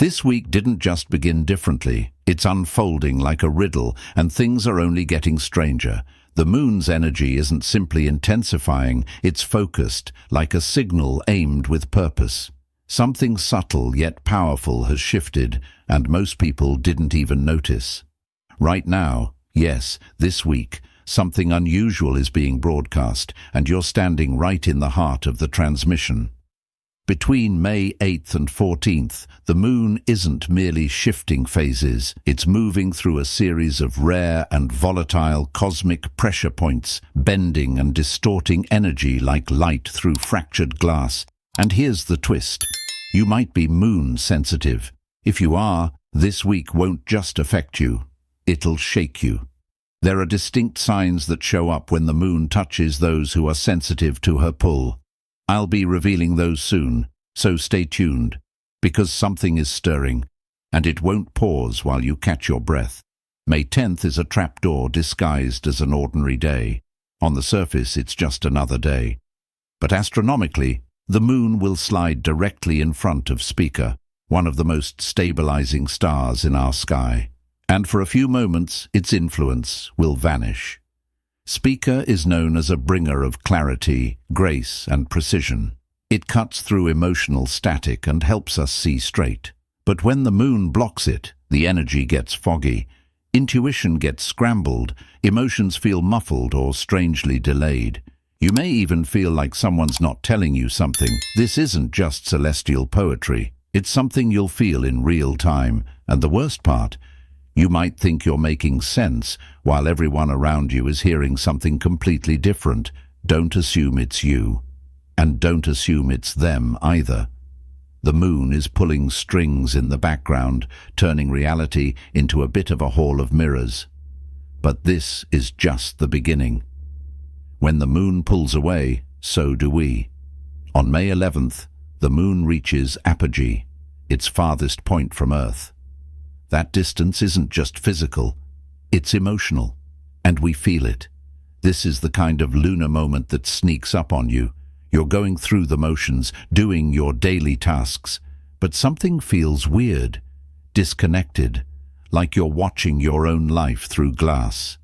This week didn't just begin differently. It's unfolding like a riddle, and things are only getting stranger. The moon's energy isn't simply intensifying, it's focused, like a signal aimed with purpose. Something subtle yet powerful has shifted, and most people didn't even notice. Right now, yes, this week, something unusual is being broadcast, and you're standing right in the heart of the transmission. Between May 8th and 14th, the moon isn't merely shifting phases, it's moving through a series of rare and volatile cosmic pressure points, bending and distorting energy like light through fractured glass. And here's the twist. You might be moon sensitive. If you are, this week won't just affect you, it'll shake you. There are distinct signs that show up when the moon touches those who are sensitive to her pull. I'll be revealing those soon, so stay tuned, because something is stirring, and it won't pause while you catch your breath. May 10th is a trapdoor disguised as an ordinary day. On the surface, it's just another day. But astronomically, the moon will slide directly in front of Spica, one of the most stabilizing stars in our sky. And for a few moments, its influence will vanish. Spica is known as a bringer of clarity, grace, and precision. It cuts through emotional static and helps us see straight. But when the moon blocks it, the energy gets foggy, intuition gets scrambled, emotions feel muffled or strangely delayed. You may even feel like someone's not telling you something. This isn't just celestial poetry. It's something you'll feel in real time. And the worst part, you might think you're making sense while everyone around you is hearing something completely different. Don't assume it's you. And don't assume it's them either. The moon is pulling strings in the background, turning reality into a bit of a hall of mirrors. But this is just the beginning. When the moon pulls away, so do we. On May 11th, the moon reaches apogee, its farthest point from Earth. That distance isn't just physical, it's emotional, and we feel it. This is the kind of lunar moment that sneaks up on you. You're going through the motions, doing your daily tasks, but something feels weird, disconnected, like you're watching your own life through glass.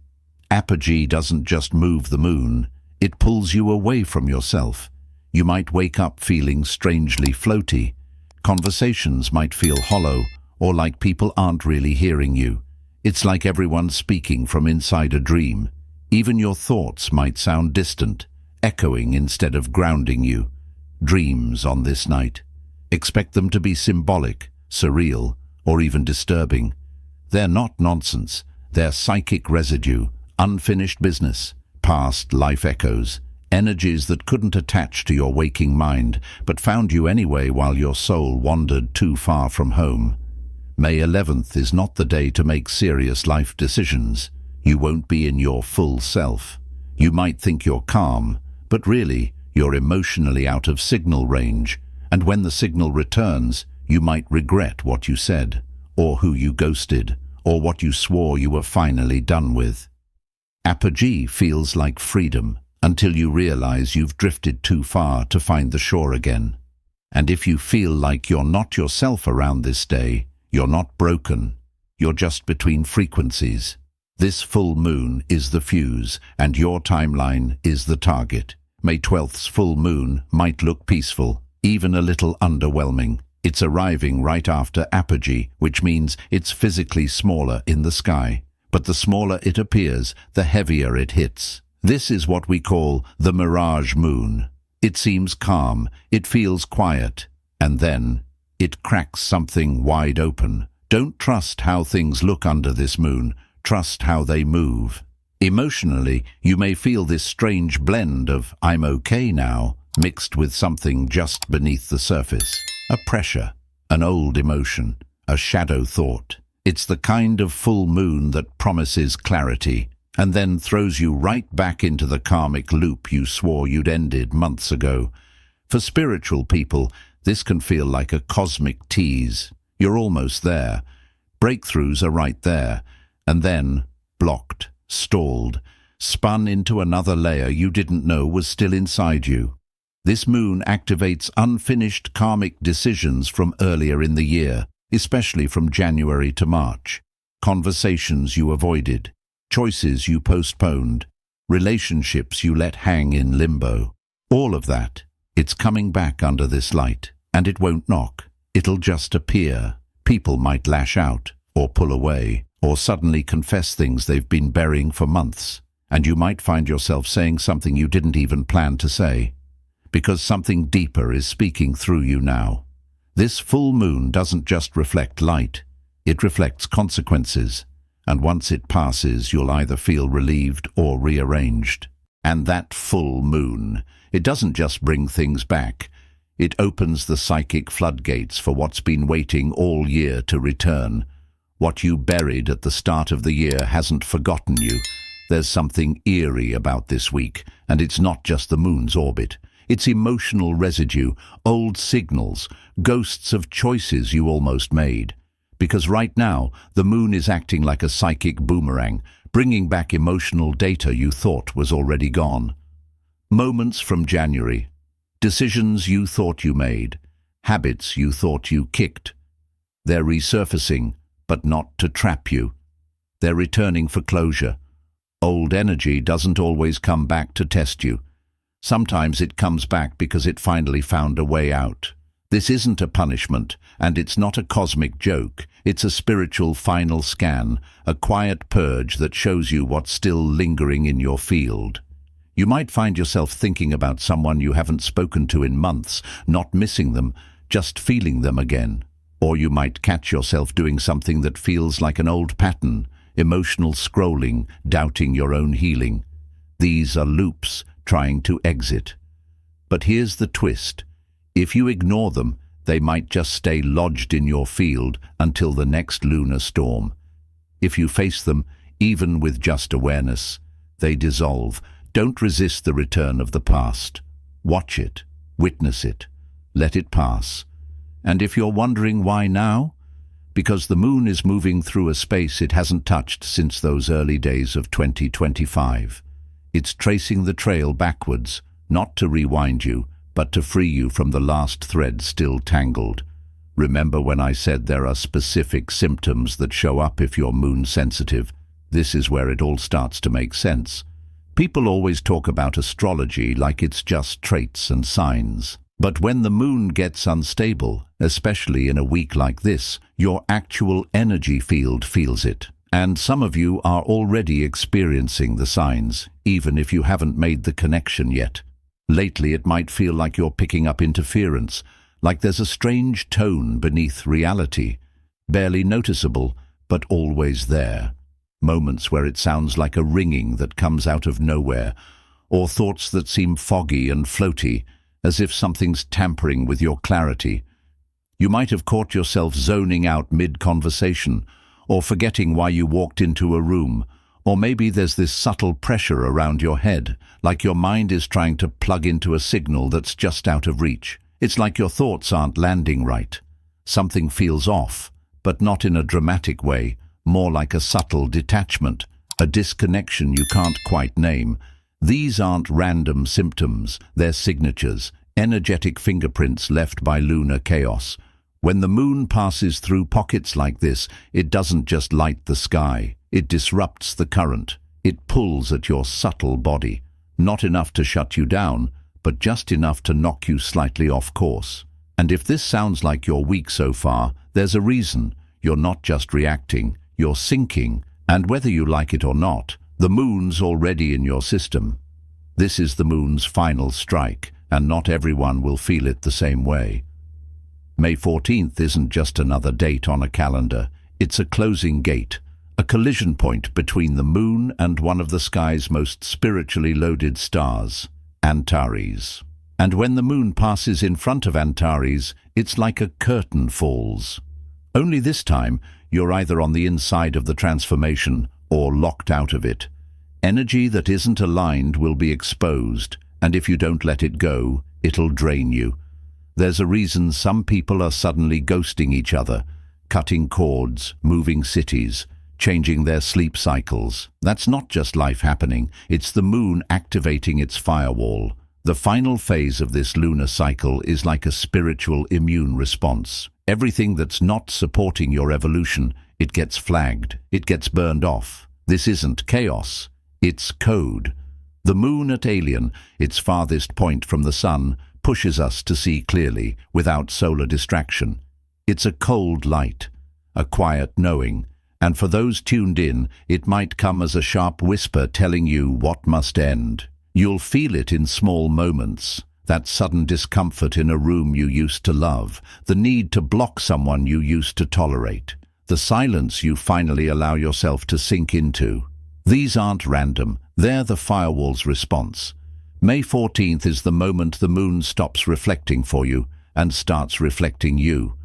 Apogee doesn't just move the moon, it pulls you away from yourself. You might wake up feeling strangely floaty. Conversations might feel hollow, or like people aren't really hearing you. It's like everyone's speaking from inside a dream. Even your thoughts might sound distant, echoing instead of grounding you. Dreams on this night. Expect them to be symbolic, surreal, or even disturbing. They're not nonsense. They're psychic residue, unfinished business, past life echoes, energies that couldn't attach to your waking mind, but found you anyway while your soul wandered too far from home. May 11th is not the day to make serious life decisions. You won't be in your full self. You might think you're calm, but really, you're emotionally out of signal range, and when the signal returns, you might regret what you said, or who you ghosted, or what you swore you were finally done with. Apogee feels like freedom, until you realize you've drifted too far to find the shore again. And if you feel like you're not yourself around this day, you're not broken, you're just between frequencies. This full moon is the fuse, and your timeline is the target. May 12th's full moon might look peaceful, even a little underwhelming. It's arriving right after apogee, which means it's physically smaller in the sky. But the smaller it appears, the heavier it hits. This is what we call the mirage moon. It seems calm, it feels quiet, and then it cracks something wide open. Don't trust how things look under this moon. Trust how they move. Emotionally, you may feel this strange blend of "I'm okay now" mixed with something just beneath the surface. A pressure, an old emotion, a shadow thought. It's the kind of full moon that promises clarity and then throws you right back into the karmic loop you swore you'd ended months ago. For spiritual people, this can feel like a cosmic tease. You're almost there. Breakthroughs are right there. And then, blocked, stalled, spun into another layer you didn't know was still inside you. This moon activates unfinished karmic decisions from earlier in the year. especially from January to March. Conversations you avoided, choices you postponed, relationships you let hang in limbo. All of that, it's coming back under this light, and it won't knock. It'll just appear. People might lash out, or pull away, or suddenly confess things they've been burying for months, and you might find yourself saying something you didn't even plan to say, because something deeper is speaking through you now. This full moon doesn't just reflect light, it reflects consequences, and once it passes, you'll either feel relieved or rearranged. And that full moon, it doesn't just bring things back, it opens the psychic floodgates for what's been waiting all year to return. What you buried at the start of the year hasn't forgotten you. There's something eerie about this week, and it's not just the moon's orbit. It's emotional residue, old signals, ghosts of choices you almost made. Because right now, the moon is acting like a psychic boomerang, bringing back emotional data you thought was already gone. Moments from January, decisions you thought you made, habits you thought you kicked. They're resurfacing, but not to trap you. They're returning for closure. Old energy doesn't always come back to test you. Sometimes it comes back because it finally found a way out. This isn't a punishment, and it's not a cosmic joke. It's a spiritual final scan, a quiet purge that shows you what's still lingering in your field. You might find yourself thinking about someone you haven't spoken to in months, not missing them, just feeling them again. Or you might catch yourself doing something that feels like an old pattern, emotional scrolling, doubting your own healing. These are loops trying to exit. But here's the twist. If you ignore them, they might just stay lodged in your field until the next lunar storm. If you face them, even with just awareness, they dissolve. Don't resist the return of the past. Watch it, witness it, let it pass. And if you're wondering why now, because the moon is moving through a space it hasn't touched since those early days of 2025. It's tracing the trail backwards, not to rewind you, but to free you from the last thread still tangled. Remember when I said there are specific symptoms that show up if you're moon sensitive? This is where it all starts to make sense. People always talk about astrology like it's just traits and signs. But when the moon gets unstable, especially in a week like this, your actual energy field feels it. And some of you are already experiencing the signs, even if you haven't made the connection yet. Lately it might feel like you're picking up interference, like there's a strange tone beneath reality, barely noticeable, but always there. Moments where it sounds like a ringing that comes out of nowhere, or thoughts that seem foggy and floaty, as if something's tampering with your clarity. You might have caught yourself zoning out mid-conversation, or forgetting why you walked into a room, or maybe there's this subtle pressure around your head, like your mind is trying to plug into a signal that's just out of reach. It's like your thoughts aren't landing right. Something feels off, but not in a dramatic way, more like a subtle detachment, a disconnection you can't quite name. These aren't random symptoms, they're signatures, energetic fingerprints left by lunar chaos. When the moon passes through pockets like this, it doesn't just light the sky, it disrupts the current. It pulls at your subtle body, not enough to shut you down, but just enough to knock you slightly off course. And if this sounds like your week so far, there's a reason. You're not just reacting, you're sinking, and whether you like it or not, the moon's already in your system. This is the moon's final strike, and not everyone will feel it the same way. May 14th isn't just another date on a calendar, it's a closing gate, a collision point between the moon and one of the sky's most spiritually loaded stars, Antares. And when the moon passes in front of Antares, it's like a curtain falls. Only this time, you're either on the inside of the transformation or locked out of it. Energy that isn't aligned will be exposed, and if you don't let it go, it'll drain you. There's a reason some people are suddenly ghosting each other, cutting cords, moving cities, changing their sleep cycles. That's not just life happening, it's the moon activating its firewall. The final phase of this lunar cycle is like a spiritual immune response. Everything that's not supporting your evolution, it gets flagged, it gets burned off. This isn't chaos, it's code. The moon at Alien, its farthest point from the sun, pushes us to see clearly, without solar distraction. It's a cold light, a quiet knowing, and for those tuned in, it might come as a sharp whisper telling you what must end. You'll feel it in small moments, that sudden discomfort in a room you used to love, the need to block someone you used to tolerate, the silence you finally allow yourself to sink into. These aren't random, they're the firewall's response. May 14th is the moment the moon stops reflecting for you and starts reflecting you.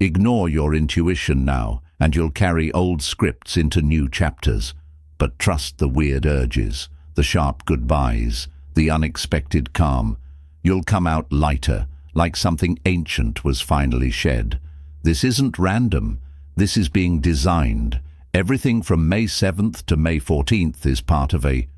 Ignore your intuition now, and you'll carry old scripts into new chapters. But trust the weird urges, the sharp goodbyes, the unexpected calm. You'll come out lighter, like something ancient was finally shed. This isn't random. This is being designed. Everything from May 7th to May 14th is part of a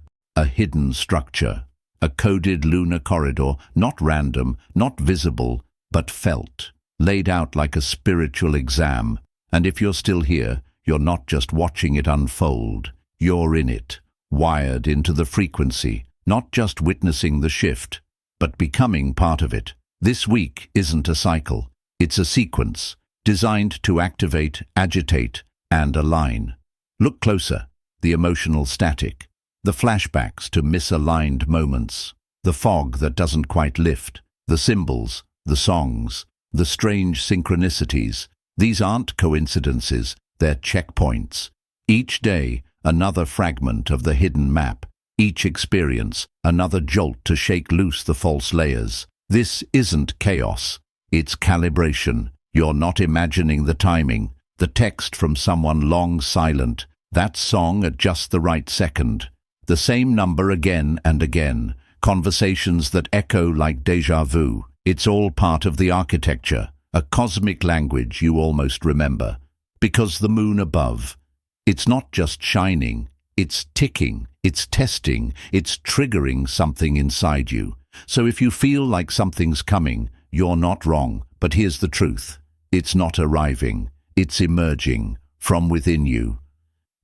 hidden structure. A coded lunar corridor, not random, not visible, but felt, laid out like a spiritual exam. And if you're still here, you're not just watching it unfold. You're in it, wired into the frequency, not just witnessing the shift, but becoming part of it. This week isn't a cycle. It's a sequence, designed to activate, agitate, and align. Look closer. The emotional static, the flashbacks to misaligned moments, the fog that doesn't quite lift, the symbols, the songs, the strange synchronicities. These aren't coincidences, they're checkpoints. Each day, another fragment of the hidden map. Each experience, another jolt to shake loose the false layers. This isn't chaos, it's calibration. You're not imagining the timing, the text from someone long silent, that song at just the right second. The same number again and again, conversations that echo like déjà vu. It's all part of the architecture, a cosmic language you almost remember. Because the moon above, it's not just shining, it's ticking, it's testing, it's triggering something inside you. So if you feel like something's coming, you're not wrong. But here's the truth. It's not arriving, it's emerging from within you.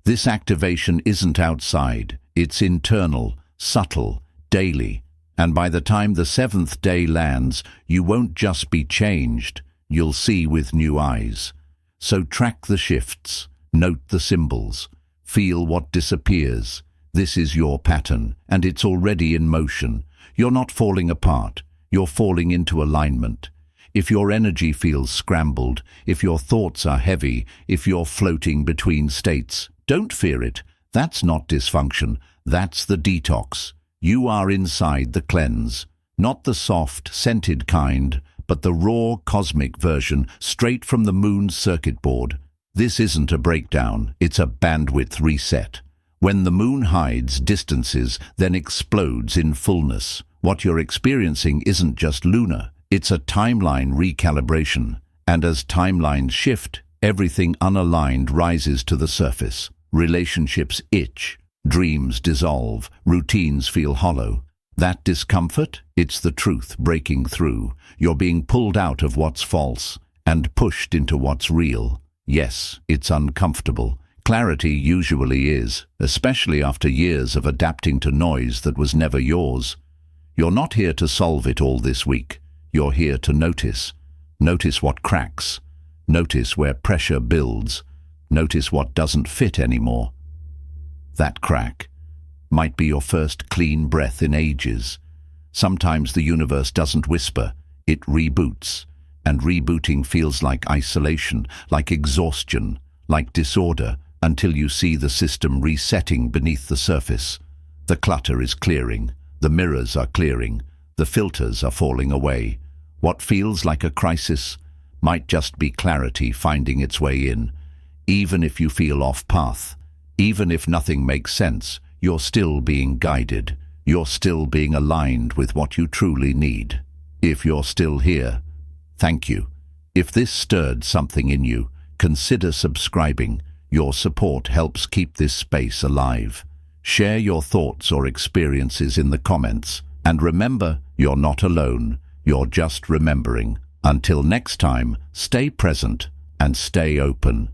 This activation isn't outside. It's internal, subtle, daily, and by the time the 7th day lands, you won't just be changed, you'll see with new eyes. So track the shifts, note the symbols, feel what disappears. This is your pattern, and it's already in motion. You're not falling apart, you're falling into alignment. If your energy feels scrambled, if your thoughts are heavy, if you're floating between states, don't fear it. That's not dysfunction, that's the detox. You are inside the cleanse, not the soft, scented kind, but the raw, cosmic version, straight from the moon's circuit board. This isn't a breakdown, it's a bandwidth reset. When the moon hides, distances, then explodes in fullness. What you're experiencing isn't just lunar, it's a timeline recalibration. And as timelines shift, everything unaligned rises to the surface. Relationships itch, dreams dissolve, routines feel hollow. That discomfort, it's the truth breaking through. You're being pulled out of what's false and pushed into what's real. Yes, it's uncomfortable. Clarity usually is, especially after years of adapting to noise that was never yours. You're not here to solve it all this week. You're here to notice. Notice what cracks. Notice where pressure builds. Notice what doesn't fit anymore. That crack might be your first clean breath in ages. Sometimes the universe doesn't whisper, it reboots. And rebooting feels like isolation, like exhaustion, like disorder, until you see the system resetting beneath the surface. The clutter is clearing, the mirrors are clearing, the filters are falling away. What feels like a crisis might just be clarity finding its way in. Even if you feel off path, even if nothing makes sense, you're still being guided. You're still being aligned with what you truly need. If you're still here, thank you. If this stirred something in you, consider subscribing. Your support helps keep this space alive. Share your thoughts or experiences in the comments. And remember, you're not alone. You're just remembering. Until next time, stay present and stay open.